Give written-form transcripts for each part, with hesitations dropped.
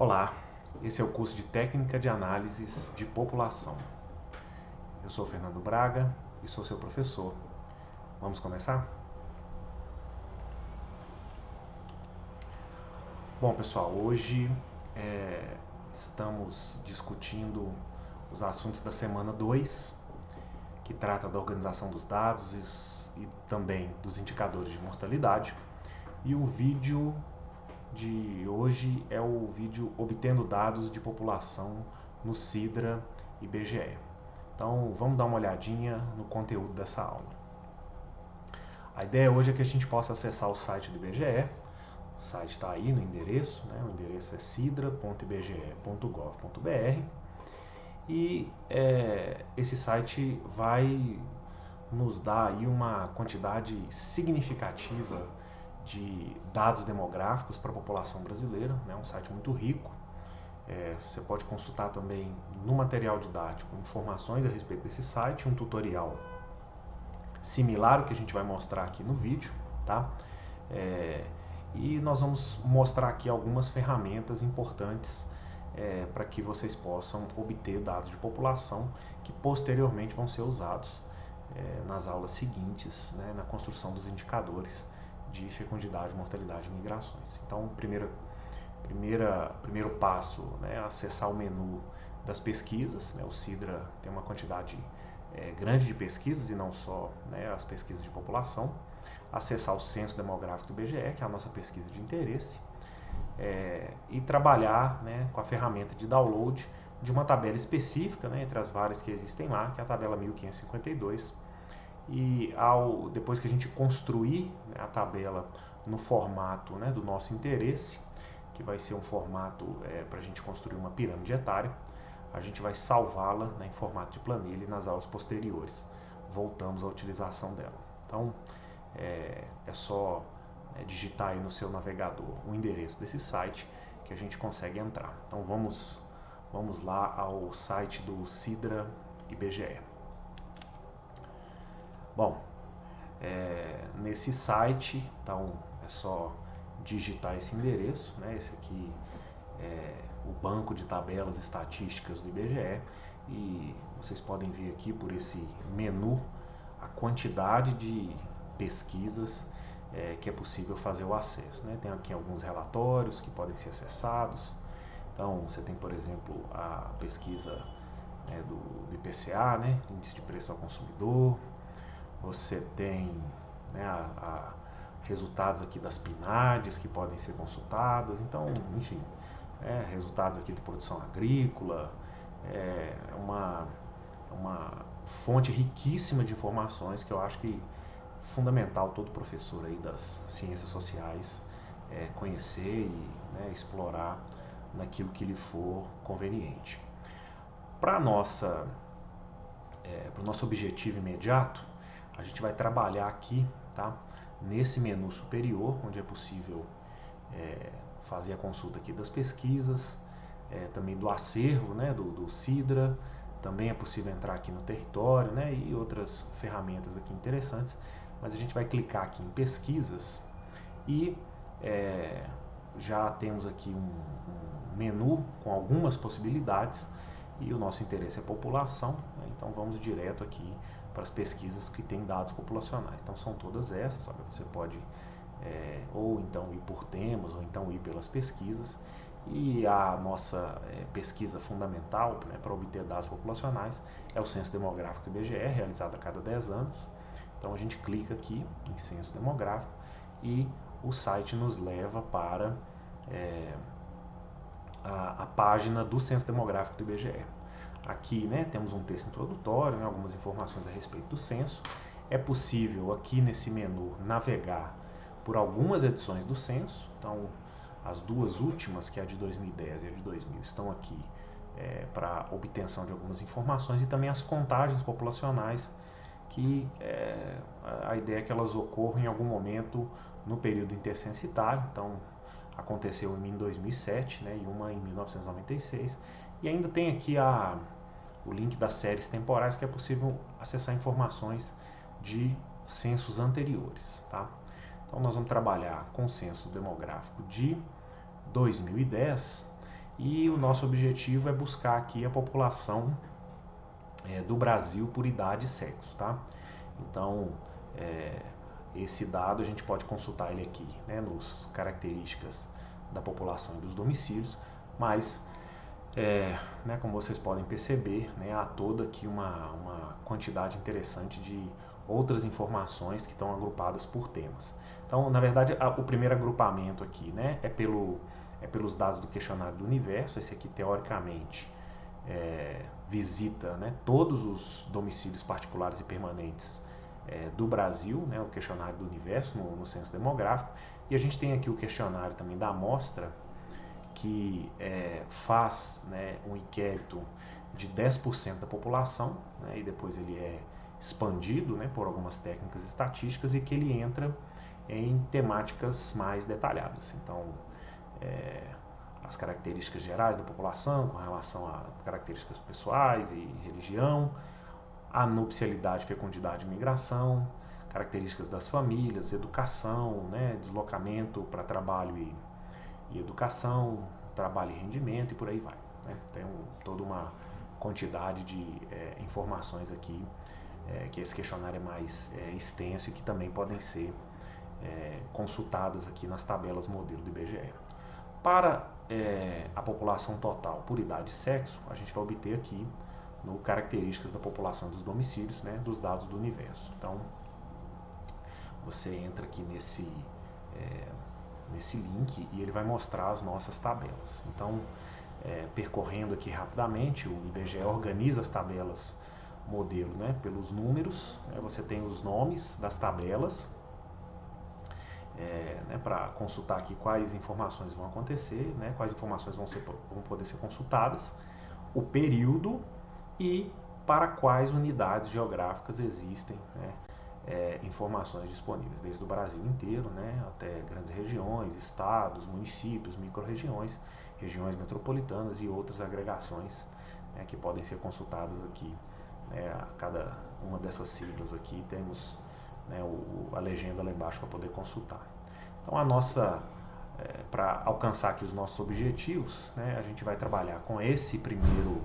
Olá, esse é o curso de Técnica de Análises de População. Eu sou Fernando Braga e sou seu professor. Vamos começar? Bom, pessoal, hoje estamos discutindo os assuntos da semana 2, que trata da organização dos dados e também dos indicadores de mortalidade. E o vídeo de hoje é o vídeo Obtendo Dados de População no Sidra e IBGE. Então vamos dar uma olhadinha no conteúdo dessa aula. A ideia hoje é que a gente possa acessar o site do IBGE. O site está aí no endereço, né? O endereço é sidra.ibge.gov.br e esse site vai nos dar aí uma quantidade significativa de dados demográficos para a população brasileira, né? Um site muito rico. Você pode consultar também no material didático informações a respeito desse site, um tutorial similar ao que a gente vai mostrar aqui no vídeo, tá? E nós vamos mostrar aqui algumas ferramentas importantes para que vocês possam obter dados de população que posteriormente vão ser usados nas aulas seguintes, né, na construção dos indicadores de fecundidade, mortalidade e migrações. Então, primeiro passo, né, acessar o menu das pesquisas, né? O Sidra tem uma quantidade grande de pesquisas e não só, né, as pesquisas de população. Acessar o Censo Demográfico do IBGE, que é a nossa pesquisa de interesse, e trabalhar, né, com a ferramenta de download de uma tabela específica, né, entre as várias que existem lá, que é a tabela 1552. E depois que a gente construir, né, a tabela no formato, né, do nosso interesse, que vai ser um formato para a gente construir uma pirâmide etária, a gente vai salvá-la, né, em formato de planilha nas aulas posteriores. Voltamos à utilização dela. Então, é só digitar aí no seu navegador o endereço desse site que a gente consegue entrar. Então, vamos lá ao site do Sidra IBGE. Bom, nesse site, então é só digitar esse endereço, né? Esse aqui é o banco de tabelas estatísticas do IBGE e vocês podem ver aqui por esse menu a quantidade de pesquisas que é possível fazer o acesso, né? Tem aqui alguns relatórios que podem ser acessados. Então você tem, por exemplo, a pesquisa do IPCA, né? Índice de Preço ao Consumidor. Você tem, né, resultados aqui das PNADs que podem ser consultadas. Então, enfim, resultados aqui de produção agrícola. É uma fonte riquíssima de informações que eu acho que é fundamental todo professor aí das ciências sociais conhecer e, né, explorar naquilo que lhe for conveniente. Para o nosso objetivo imediato, a gente vai trabalhar aqui, tá, nesse menu superior, onde é possível fazer a consulta aqui das pesquisas, também do acervo, né, do Sidra. Também é possível entrar aqui no território, né, e outras ferramentas aqui interessantes. Mas a gente vai clicar aqui em pesquisas e já temos aqui um menu com algumas possibilidades e o nosso interesse é população, né? Então vamos direto aqui para as pesquisas que têm dados populacionais. Então são todas essas, olha, você pode ou então ir por temas, ou então ir pelas pesquisas. E a nossa pesquisa fundamental, né, para obter dados populacionais é o Censo Demográfico do IBGE, realizado a cada 10 anos. Então a gente clica aqui em Censo Demográfico e o site nos leva para a página do Censo Demográfico do IBGE. Aqui, né, temos um texto introdutório, né, algumas informações a respeito do censo. É possível aqui nesse menu navegar por algumas edições do censo. Então, as duas últimas, que é a de 2010 e a de 2000, estão aqui para obtenção de algumas informações, e também as contagens populacionais, que a ideia é que elas ocorram em algum momento no período intercensitário. Então, aconteceu em 2007, né, e uma em 1996. E ainda tem aqui o link das séries temporais, que é possível acessar informações de censos anteriores, tá? Então nós vamos trabalhar com o censo demográfico de 2010 e o nosso objetivo é buscar aqui a população do Brasil por idade e sexo, tá? Então, esse dado a gente pode consultar ele aqui, né, nos características da população e dos domicílios, mas, né, como vocês podem perceber, né, há toda aqui uma quantidade interessante de outras informações que estão agrupadas por temas. Então, na verdade, o primeiro agrupamento aqui, né, é pelos dados do questionário do universo. Esse aqui, teoricamente, visita, né, todos os domicílios particulares e permanentes do Brasil, né, o questionário do universo no censo demográfico. E a gente tem aqui o questionário também da amostra, que faz, né, um inquérito de 10% da população, né, e depois ele é expandido, né, por algumas técnicas estatísticas, e que ele entra em temáticas mais detalhadas. Então, as características gerais da população com relação a características pessoais e religião, a nupcialidade, fecundidade e migração, características das famílias, educação, né, deslocamento para trabalho e educação, trabalho e rendimento, e por aí vai, né? Tem toda uma quantidade de informações aqui, que esse questionário é mais extenso e que também podem ser consultadas aqui nas tabelas modelo do IBGE. Para a população total por idade e sexo, a gente vai obter aqui no características da população dos domicílios, né, dos dados do universo. Então, você entra aqui nesse link e ele vai mostrar as nossas tabelas. Então, percorrendo aqui rapidamente, o IBGE organiza as tabelas modelo, né, pelos números, né, você tem os nomes das tabelas, né, para consultar aqui quais informações vão acontecer, né, quais informações vão poder ser consultadas, o período e para quais unidades geográficas existem, né, informações disponíveis, desde o Brasil inteiro, né, até grandes regiões, estados, municípios, micro-regiões, regiões metropolitanas e outras agregações, né, que podem ser consultadas aqui. A cada uma dessas siglas aqui temos, né, a legenda lá embaixo para poder consultar. Então, para alcançar aqui os nossos objetivos, né, a gente vai trabalhar com esse primeiro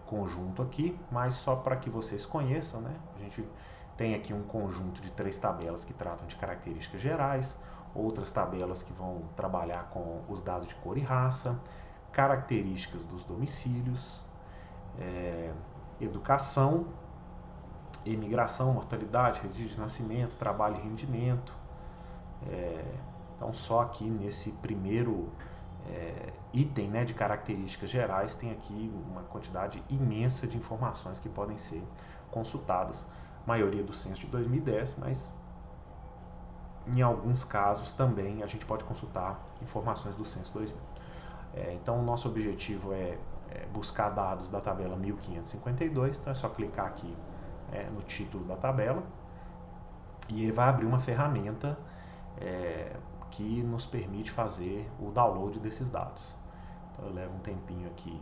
conjunto aqui, mas só para que vocês conheçam, né, a gente tem aqui um conjunto de 3 tabelas que tratam de características gerais, outras tabelas que vão trabalhar com os dados de cor e raça, características dos domicílios, educação, imigração, mortalidade, registro de nascimento, trabalho e rendimento. Então, só aqui nesse primeiro item, né, de características gerais, tem aqui uma quantidade imensa de informações que podem ser consultadas. Maioria do censo de 2010, mas em alguns casos também a gente pode consultar informações do censo 2000. Então, o nosso objetivo é buscar dados da tabela 1552, então é só clicar aqui no título da tabela e ele vai abrir uma ferramenta que nos permite fazer o download desses dados. Então, eu levo um tempinho aqui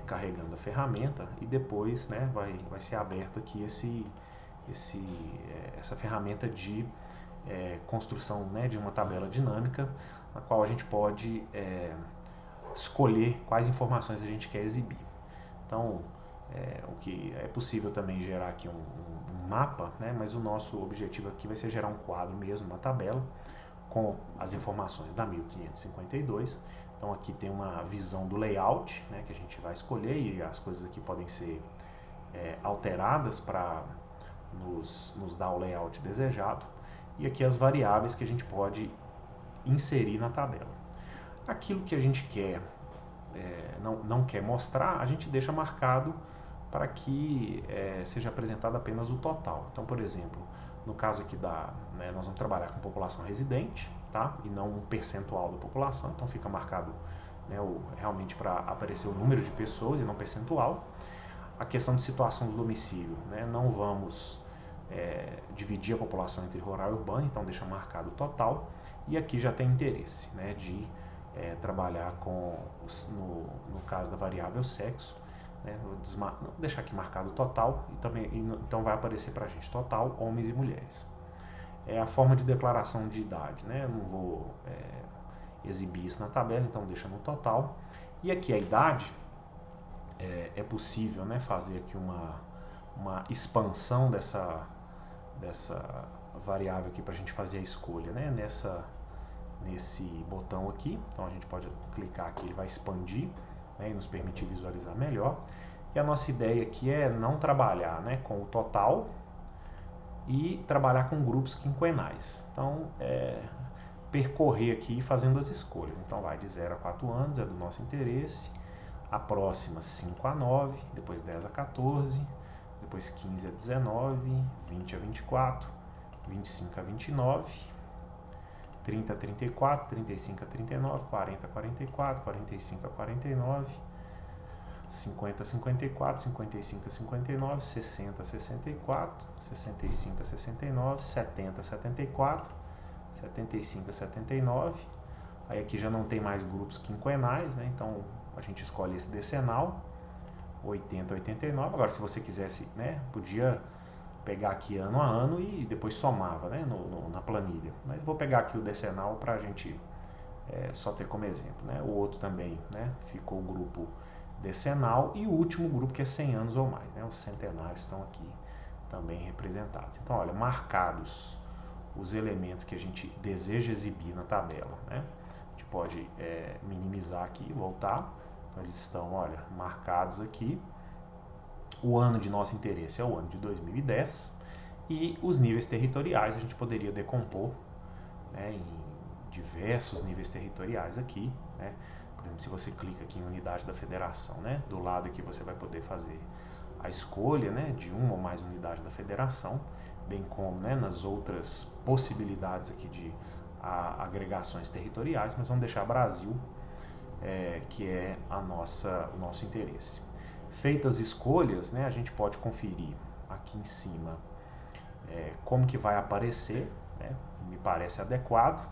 carregando a ferramenta e depois, né, vai ser aberto aqui essa ferramenta de construção, né, de uma tabela dinâmica, na qual a gente pode escolher quais informações a gente quer exibir. Então, o que é possível também gerar aqui um mapa, né, mas o nosso objetivo aqui vai ser gerar um quadro mesmo, uma tabela, com as informações da 1552. Então aqui tem uma visão do layout, né, que a gente vai escolher, e as coisas aqui podem ser alteradas para nos dar o layout desejado. E aqui as variáveis que a gente pode inserir na tabela. Aquilo que a gente quer, não quer mostrar, a gente deixa marcado para que seja apresentado apenas o total. Então, por exemplo, no caso aqui nós vamos trabalhar com população residente, tá? E não um percentual da população, então fica marcado, né, realmente para aparecer o número de pessoas e não percentual. A questão de situação do domicílio, né? Não vamos dividir a população entre rural e urbano, então deixa marcado o total. E aqui já tem interesse, né, de trabalhar no caso da variável sexo, né, vou deixar aqui marcado o total e também, então vai aparecer para a gente total, homens e mulheres. A forma de declaração de idade, né, eu não vou exibir isso na tabela, então deixa no total. E aqui a idade, é possível, né, fazer aqui uma expansão dessa variável aqui para a gente fazer a escolha, né, nesse botão aqui. Então a gente pode clicar aqui, ele vai expandir, né, e nos permitir visualizar melhor. E a nossa ideia aqui é não trabalhar, né, com o total e trabalhar com grupos quinquenais. Então, percorrer aqui fazendo as escolhas. Então vai de 0 a 4 anos, é do nosso interesse. A próxima 5 a 9, depois 10 a 14, depois 15 a 19, 20 a 24, 25 a 29, 30 a 34, 35 a 39, 40 a 44, 45 a 49, 50 a 54, 55 a 59, 60 a 64, 65 a 69, 70 a 74, 75 a 79. Aí aqui já não tem mais grupos quinquenais, né? Então a gente escolhe esse decenal, 80 a 89. Agora, se você quisesse, né, podia pegar aqui ano a ano e depois somava, né, na planilha. Mas vou pegar aqui o decenal para a gente só ter como exemplo, né? O outro também, né, ficou o grupo decenal e o último grupo que é 100 anos ou mais, né? Os centenários estão aqui também representados. Então, olha, marcados os elementos que a gente deseja exibir na tabela, né? A gente pode minimizar aqui e voltar. Então, eles estão, olha, marcados aqui. O ano de nosso interesse é o ano de 2010 e os níveis territoriais a gente poderia decompor, né, em diversos níveis territoriais aqui, né? Por exemplo, se você clica aqui em unidade da federação, né, do lado aqui você vai poder fazer a escolha, né, de uma ou mais unidades da federação, bem como, né, nas outras possibilidades aqui de agregações territoriais, mas vamos deixar Brasil, que é o nosso interesse. Feitas escolhas, né, a gente pode conferir aqui em cima como que vai aparecer, né, me parece adequado.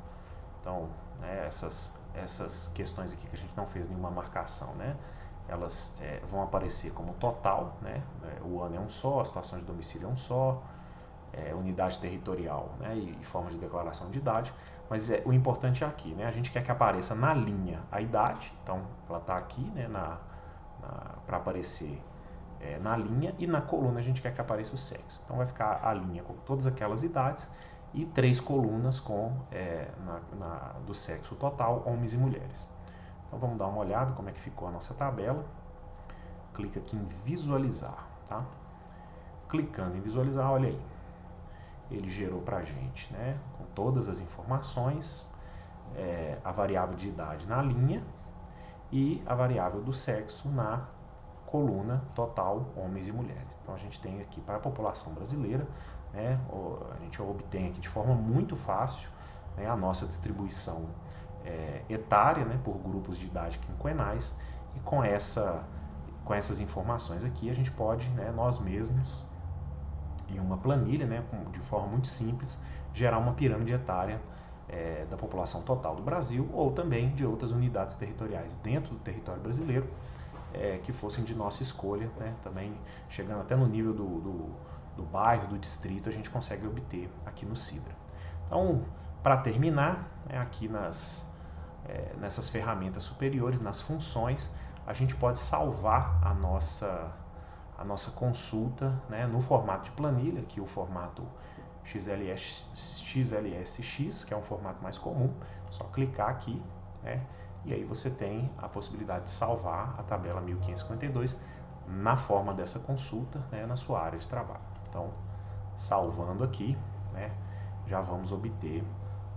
Então, né, essas questões aqui que a gente não fez nenhuma marcação, né, elas vão aparecer como total, né, o ano é um só, a situação de domicílio é um só, unidade territorial, né, e forma de declaração de idade. Mas o importante é aqui, né, a gente quer que apareça na linha a idade, então ela está aqui, né, para aparecer na linha, e na coluna a gente quer que apareça o sexo. Então vai ficar a linha com todas aquelas idades e 3 colunas com do sexo total, homens e mulheres. Então vamos dar uma olhada como é que ficou a nossa tabela. Clica aqui em visualizar, tá? Clicando em visualizar, olha aí, ele gerou para a gente, né, com todas as informações, a variável de idade na linha e a variável do sexo na coluna total, homens e mulheres. Então a gente tem aqui para a população brasileira, né, a gente obtém aqui de forma muito fácil, né, a nossa distribuição etária, né, por grupos de idade quinquenais, e com essas informações aqui a gente pode, né, nós mesmos, em uma planilha, né, de forma muito simples, gerar uma pirâmide etária da população total do Brasil, ou também de outras unidades territoriais dentro do território brasileiro, que fossem de nossa escolha, né, também chegando até no nível do bairro, do distrito, a gente consegue obter aqui no Sidra. Então, para terminar, aqui nessas ferramentas superiores, nas funções, a gente pode salvar a nossa consulta, né, no formato de planilha, aqui o formato XLSX, que é um formato mais comum, só clicar aqui, né, e aí você tem a possibilidade de salvar a tabela 1552 na forma dessa consulta, né, na sua área de trabalho. Então, salvando aqui, né, já vamos obter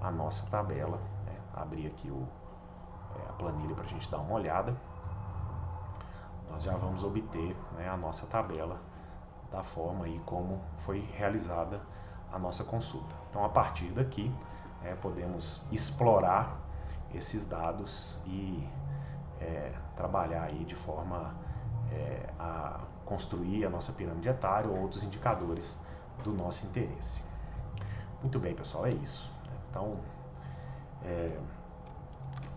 a nossa tabela, né, abrir aqui a planilha para a gente dar uma olhada. Nós já vamos obter, né, a nossa tabela da forma aí como foi realizada a nossa consulta. Então, a partir daqui, podemos explorar esses dados e trabalhar aí de forma a construir a nossa pirâmide etária ou outros indicadores do nosso interesse. Muito bem, pessoal, é isso. Então,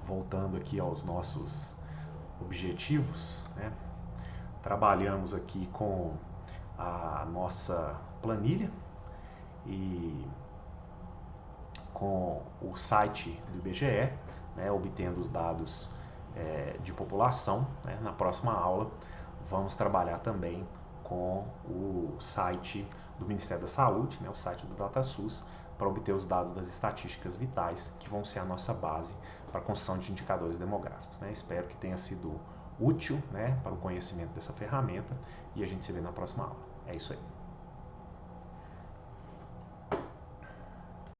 voltando aqui aos nossos objetivos, né? Trabalhamos aqui com a nossa planilha e com o site do IBGE, né, obtendo os dados de população. Né? Na próxima aula vamos trabalhar também com o site do Ministério da Saúde, né, o site do DataSUS, para obter os dados das estatísticas vitais, que vão ser a nossa base para a construção de indicadores demográficos. Né? Espero que tenha sido útil, né, para o conhecimento dessa ferramenta, e a gente se vê na próxima aula. É isso aí.